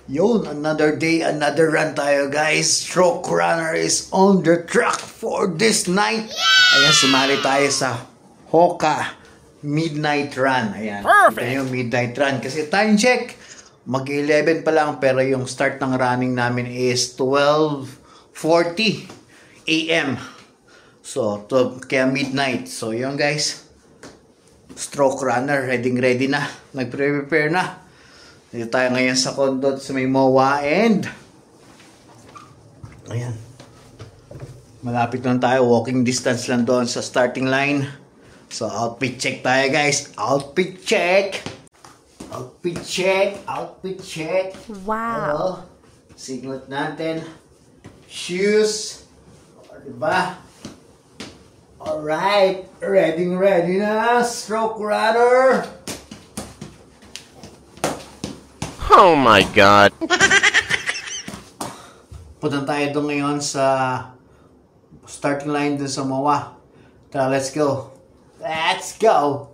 Yun, another day, another run tayo guys. Stroke Runner is on the track for this night. Ayan, sumali tayo sa Hoka Midnight Run. Ayan, perfect! Ito yung Midnight Run. Kasi time check, mag-11 pa lang. Pero yung start ng running namin is 12:40 AM. So, kaya midnight. So, yun guys. Stroke Runner, ready na. Nag-prepare na. Dito tayo ngayon sa condo sa may MOA and ayan. Malapit lang tayo. Walking distance lang doon sa starting line. So, outfit check tayo guys. Outfit check. Outfit check. Outfit check. Wow. Singlet natin. Shoes. O, diba? Alright. Ready na. Stroke Runner. Oh my God. Punta tayo doon ngayon sa starting line doon sa MOA. Tara, let's go. Let's go!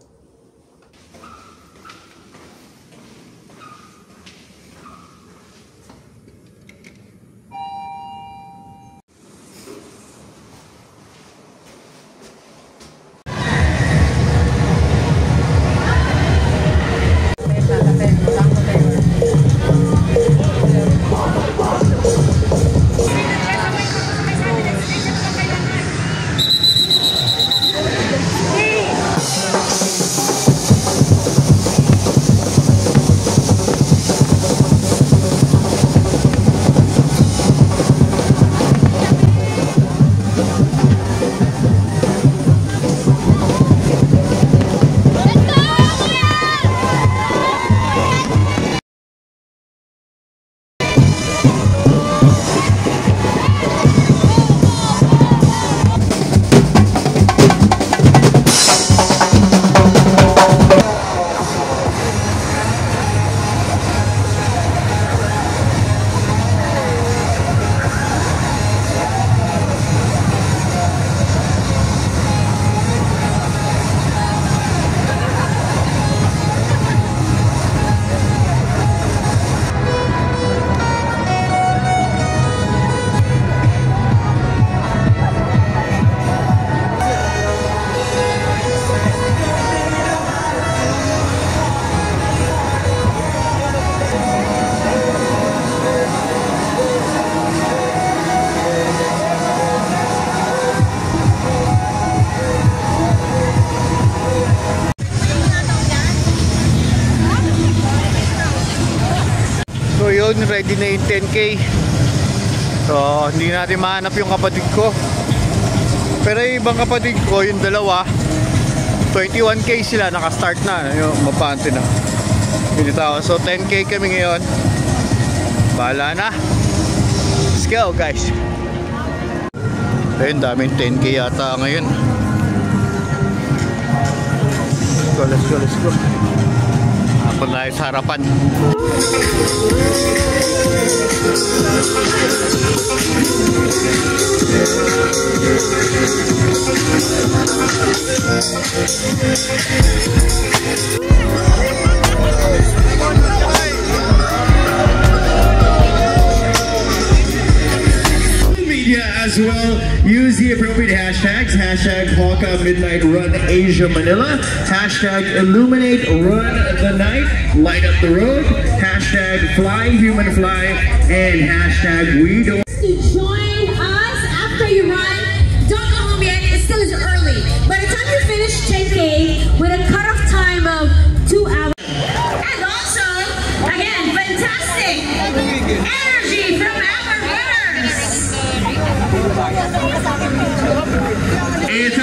So yun, ready na yung 10K. So hindi natin mahanap yung kapatid ko. Pero yung ibang kapatid ko, yung dalawa, 21K sila, nakastart na. Yung mapante na. Hindi tao. So 10K kami ngayon. Bahala na. Let's go guys. Ayun, daming 10K yata ngayon. Let's go. Ako na sa harapan. As well, use the appropriate hashtags. Hashtag Hoka Midnight Run Asia Manila. Hashtag Illuminate Run the Night. Light up the road. Hashtag Fly Human Fly. And hashtag We Don't. To join us after you run, don't go home yet. It still is early. By the time you finish 10K with a cutoff time of 2 hours. And also, again, fantastic energy from our runners. It's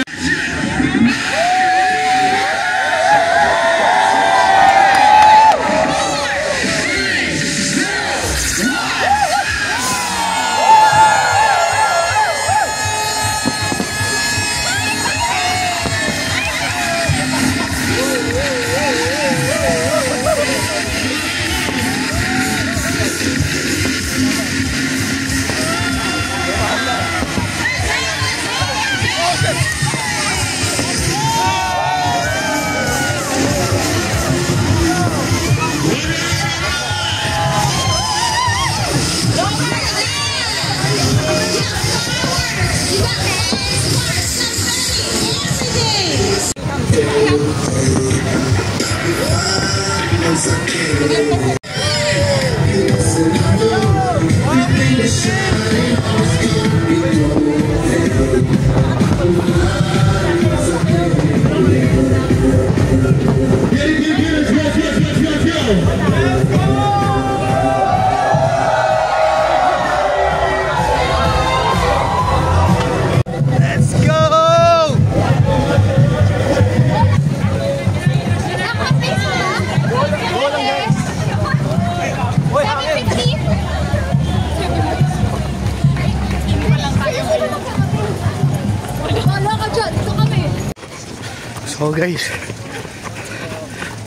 So guys,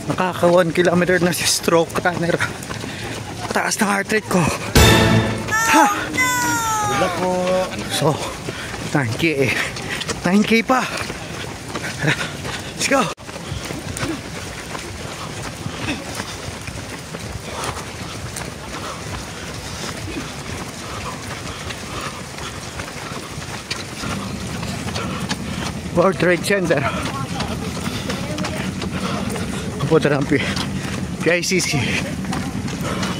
nakaka 1 kilometer na si Stroke Runner. Taas ng heart rate ko. Ha! So 9K 9K pa. Let's go. World Trade Center. Kapunta ng PICC.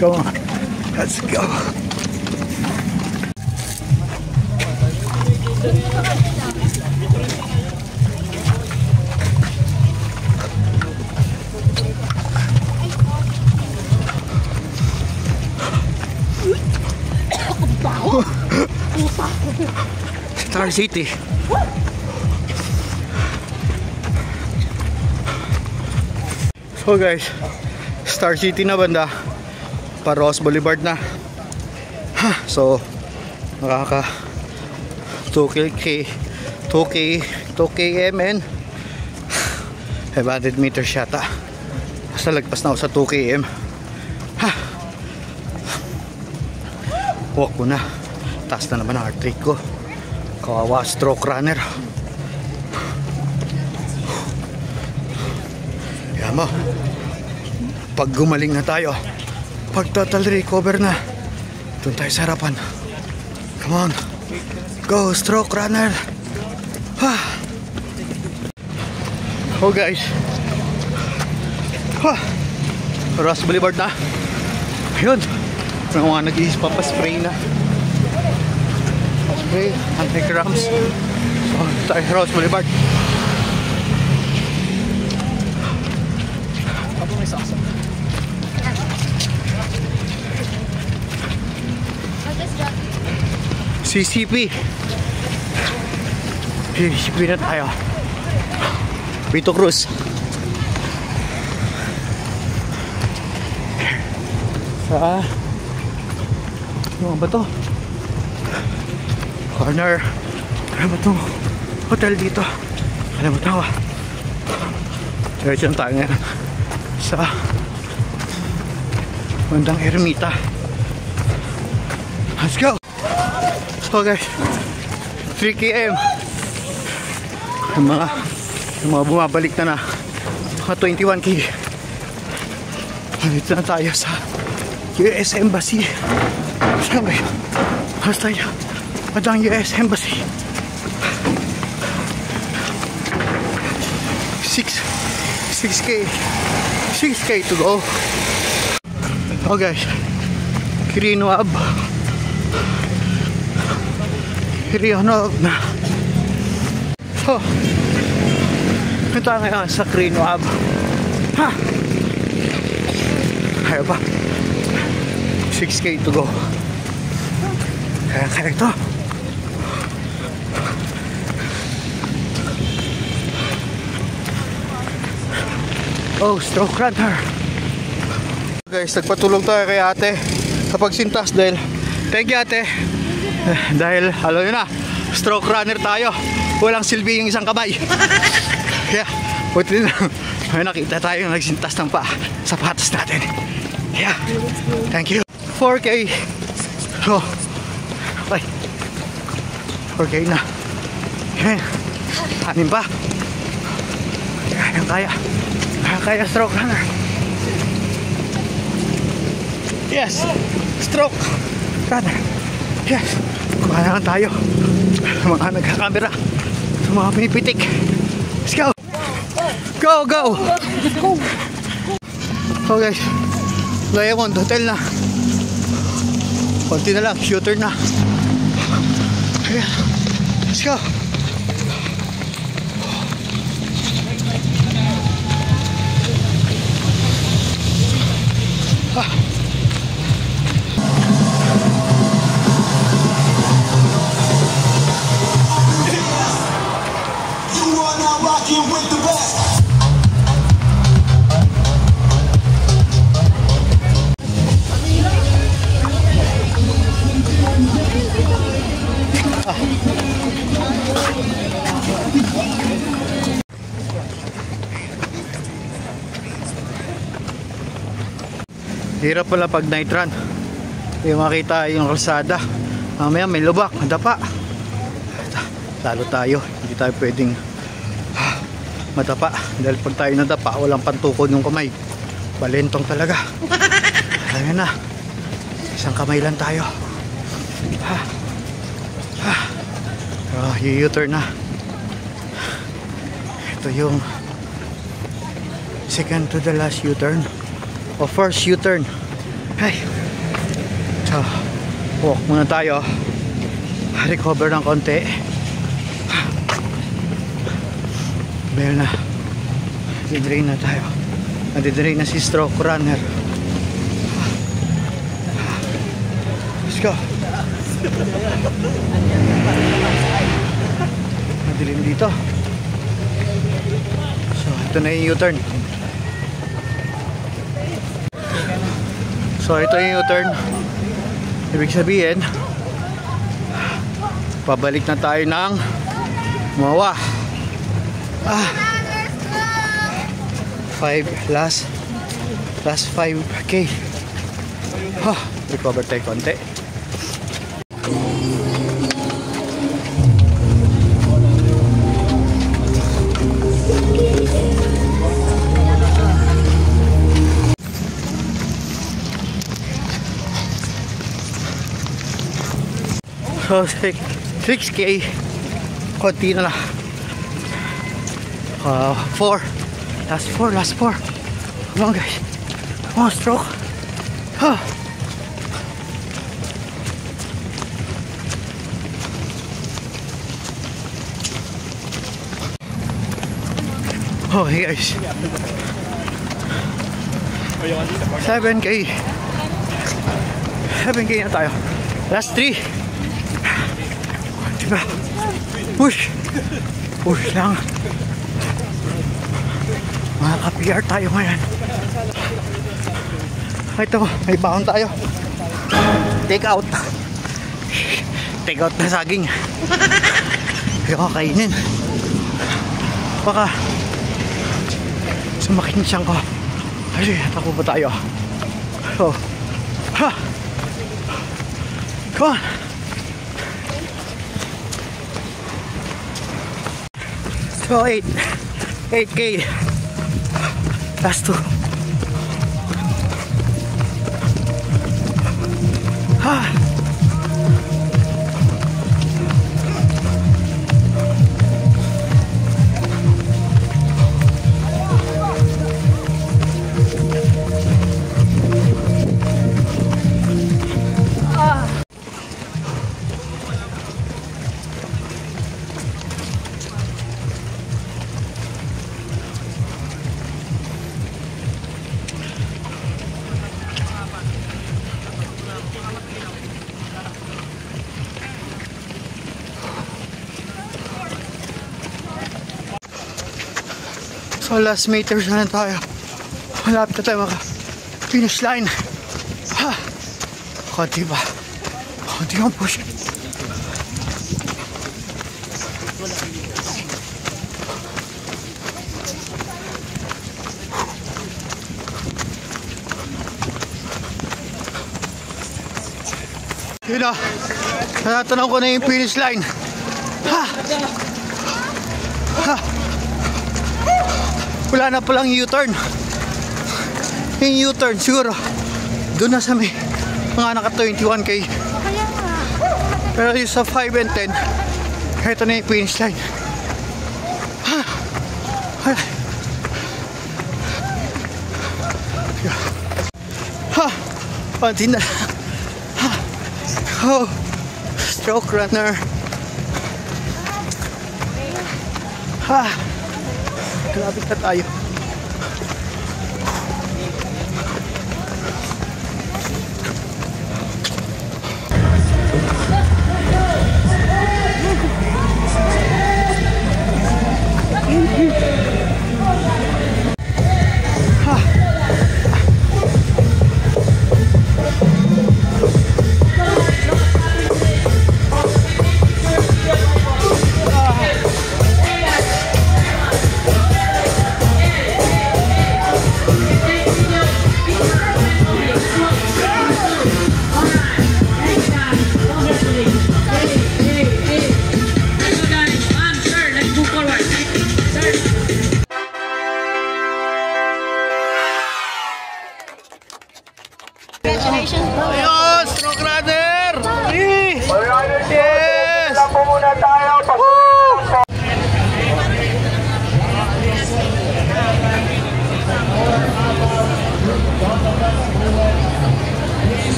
Come on. Let's go. Star City. So guys, Star City na banda, Paros Boulevard na. So nakaka 2 km 500 meters yata. Basta lagpas na ako sa 2 km. Walk ko na. Taas na naman ang heart rate ko. Kawawa Stroke Runner. Yan mo, pag gumaling na tayo, pag total recover na, doon tayo sa harapan. Come on, go Stroke Runner. Oh guys, Ross Boulevard na. Ayun, mga nag-i-papaspray na. Spray, anti-cramps. So tayo sa Ross Boulevard. CCP na tayo. Vito Cruz. Sa ano ba to? Corner. Ano ba to? Hotel dito. Ano ba to? Diretso na tayo ngayon sa bandang Ermita. Let's go. So guys, 3 km. Yung mga bumabalik na mga 21K. Nandito na tayo sa US Embassy. Saan ba yun? Basta tayo bandang US Embassy. 6K to go. Oh guys, Quirino Ave na. So punta ngayon sa Quirino Ave. Kaya ba 6K to go. Kaya ito. Oh, Stroke Runner. Guys, nagpatulong tayo kay ate sa pagsintas dahil thank you ate. Dahil alam nyo na, Stroke Runner tayo. Walang silbi yung isang kamay. Kaya buti na may nakita tayo nagsintas ng sapatos natin. Yeah, thank you. 4K. So okay, 4K na. Okay, anin pa. Kaya Stroke Runner. Yes, Stroke Runner. Yes, kumana lang tayo sa mga nagkakamera, sa mga pinipitik. Let's go. Go. So guys, Diamond Hotel na. Konti na lang, shooter na. Ayan. Let's go. With the best. Hirap pala pag night run. Hindi makita yung kalsada. Mamaya may lubak, madapa. Lalo tayo, hindi tayo pwedeng madapa. Dahil pag tayo nadapa, walang pantukod yung kamay. Balentong talaga. Ayan na. Isang kamay lang tayo. U-turn na. Ito yung second to the last U-turn. O first U-turn. Hey. So, walk muna tayo. Recover ng konti. Meron na. Didrain na tayo. Nadidrain na si stroke runner. Let's go. Madilim dito. So, ito na yung U-turn. So, ito yung U-turn. Ibig sabihin, pabalik na tayo ng Mawa. 5 last 5K. Recover tayo konti. So 6K konti na lang. 4 last 4. Come on guys, come on stroke. Oh hey guys, 7K na tayo. Last 3. Diba? Push lang. Makaka-PR tayo ngayon. Ito, may baon tayo. Take out na saging. Ayaw kainin. Baka sumakin siyang ko. Ay, takbo ba tayo? So, come on. So 8K last 2. So last meters na lang tayo. Malapit na tayo maka finish line. Konti ba? Konti ang push. Yun na. Natanaw ko na yung finish line. Wala na palang U-turn. Yung U-turn siguro doon na sa may mga naka 21K. Pero yung sa 5 and 10, ito na yung finish line. Pantin na. Oh, stroke runner. Malapit na tayo.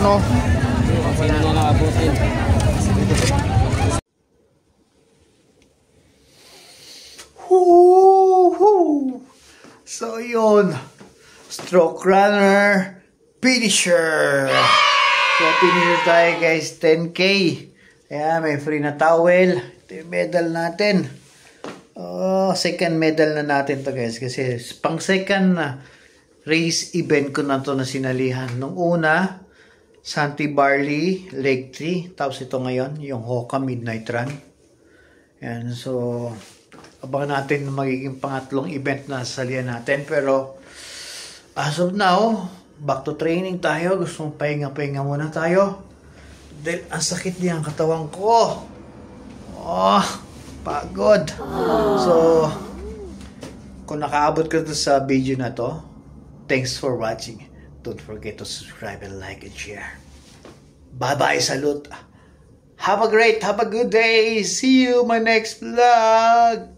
oh. Woohoo! So yun, stroke runner, finisher. So finisher tayo guys, 10K. Ayan, may free na towel. Ito yung medal natin. Oh, second medal na natin to guys. Kasi pang second na race event ko na to na sinalihan. Nung una, Santee Barley, Lake 3. Tapos ito ngayon, yung Hoka Midnight Run. Ayan, so abangan natin magiging pangatlong event na salihan natin. Pero as of now, back to training tayo. Gusto mong pahinga-pahinga muna tayo. Dahil ang sakit niya ang katawan ko. Oh, pagod. So, kung nakaabot ka to sa video na to, thanks for watching. Don't forget to subscribe and like and share. Bye-bye, salute. Have a good day. See you my next vlog.